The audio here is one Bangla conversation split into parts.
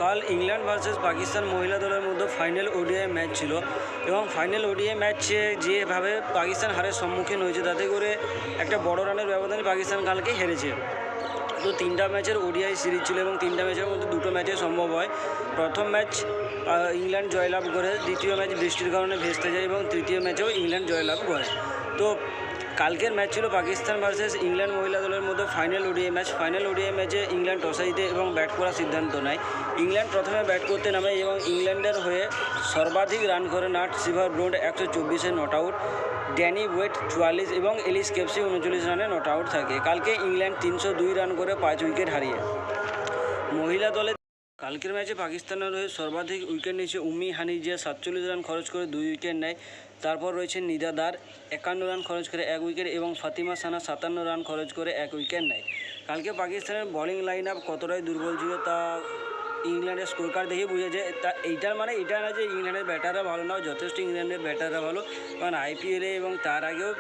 কাল ইংল্যান্ড ভার্সেস পাকিস্তান মহিলা দলের মধ্যে ফাইনাল ওডিআই ম্যাচ ছিল এবং ফাইনাল ওডিআই ম্যাচে যেভাবে পাকিস্তান হারের সম্মুখীন হয়েছে তাতে করে একটা বড় রানের ব্যবধানে পাকিস্তান কালকে হেরেছে। তো 3টা ম্যাচের ওডিআই সিরিজ ছিল এবং 3টা ম্যাচের মধ্যে 2টো ম্যাচে সম্ভব হয়। প্রথম ম্যাচ ইংল্যান্ড জয়লাভ করে, দ্বিতীয় ম্যাচ বৃষ্টির কারণে ভেস্তে যায় এবং তৃতীয় ম্যাচেও ইংল্যান্ড জয়লাভ করে। তো কালকের ম্যাচ ছিল পাকিস্তান ভার্সেস ইংল্যান্ড মহিলা দলের মধ্যে final ODI match. Final ODI ম্যাচে ইংল্যান্ড টসে জিতে এবং ব্যাট করার সিদ্ধান্ত নেয়। ইংল্যান্ড প্রথমে ব্যাট করতে নামে এবং ইংল্যান্ডের হয়ে সর্বাধিক রান করে নাট সিভারব্রুন্ট 124-এ নট আউট, ড্যানি ওয়েট 44 এবং এলিস কেপসি 39 রানে নট আউট থাকে। কালকে ইংল্যান্ড 302 রান করে 5 উইকেট হারিয়ে মহিলা দলে কালকের ম্যাচে পাকিস্তানের হয়ে সর্বাধিক উইকেট নিয়েছে উম্মি হানি, যে 47 রান খরচ করে 2 উইকেট নেয়। তারপর রয়েছে নিদা দার 51 রান খরচ করে 1 উইকেট এবং ফাতিমা সানা 57 রান খরচ করে 1 উইকেট নেয়। কালকে পাকিস্তানের বোলিং লাইন আপ কতটাই দুর্বল ছিল তা ইংল্যান্ডের স্কোর কার্ড দেখে বোঝা যায়। তা এইটার মানে এটা না যে ইংল্যান্ডের ব্যাটাররা ভালো না, যথেষ্ট ইংল্যান্ডের ব্যাটাররা ভালো, কারণ আইপিএলে এবং তার আগেও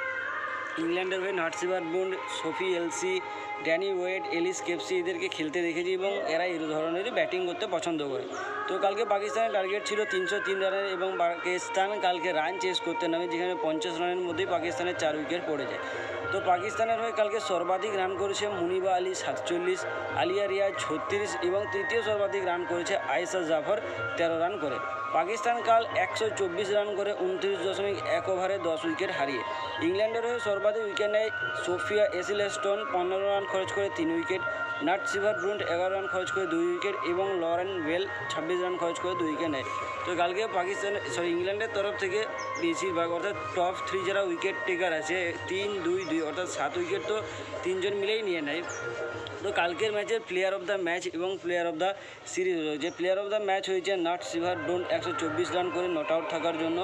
ইংল্যান্ডের হয়ে নাট সিভারব্রুন্ট, সোফি এলসি, ড্যানি ওয়েট, এলিস কেপসি এদেরকে খেলতে দেখেছি এবং এরা এই ধরনেরই ব্যাটিং করতে পছন্দ করে। তো কালকে পাকিস্তানের টার্গেট ছিল 303 রানের এবং পাকিস্তান কালকে রান চেস করতে নামে, যেখানে 50 রানের মধ্যেই পাকিস্তানের 4 উইকেট পড়ে যায়। তো পাকিস্তানের হয়ে কালকে সর্বাধিক রান করেছে মুনিবা আলী 47, আলিয়া রিয়াজ 36 এবং তৃতীয় সর্বাধিক রান করেছে আয়েশা জাফর 13 রান করে। পাকিস্তান কাল 124 রান করে 29.1 ওভারে 10 উইকেট হারিয়ে। ইংল্যান্ডের হয়ে সর্বাধিক উইকেট নেয় সোফিয়া এসিলেস্টন 15 রান খরচ করে 3 উইকেট, নাট সিভারব্রুন্ট 11 রান খরচ করে 2 উইকেট এবং লরেন বেল 26 রান খরচ করে 2 উইকেট নেয়। তো কালকে ইংল্যান্ডের তরফ থেকে বেশিরভাগ অর্থাৎ টপ 3 যারা উইকেট টেকার আছে 3-2-2 অর্থাৎ 7 উইকেট তো 3 জন মিলেই নিয়ে নেয়। তো কালকের ম্যাচের প্লেয়ার অফ দ্য ম্যাচ এবং প্লেয়ার অফ দ্য সিরিজ হয়েছে। প্লেয়ার অফ দ্য ম্যাচ হয়েছে নাট সিভারব্রুন্ট 124 রান করে নট আউট থাকার জন্য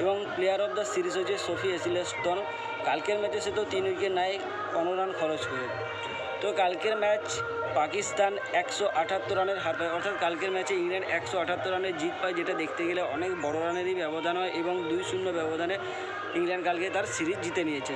এবং প্লেয়ার অফ দ্য সিরিজ হয়েছে সোফি এসিলেস্টন। কালকের ম্যাচে সে তো 3 উইকেট নেয় 15 রান খরচ করে। তো কালকের ম্যাচ পাকিস্তান 178 রানের হার পায়, অর্থাৎ কালকের ম্যাচে ইংল্যান্ড 178 রানের জিত পায়, যেটা দেখতে গেলে অনেক বড় রানেরই ব্যবধান হয় এবং 2-0 ব্যবধানে ইংল্যান্ড কালকে তার সিরিজ জিতে নিয়েছে।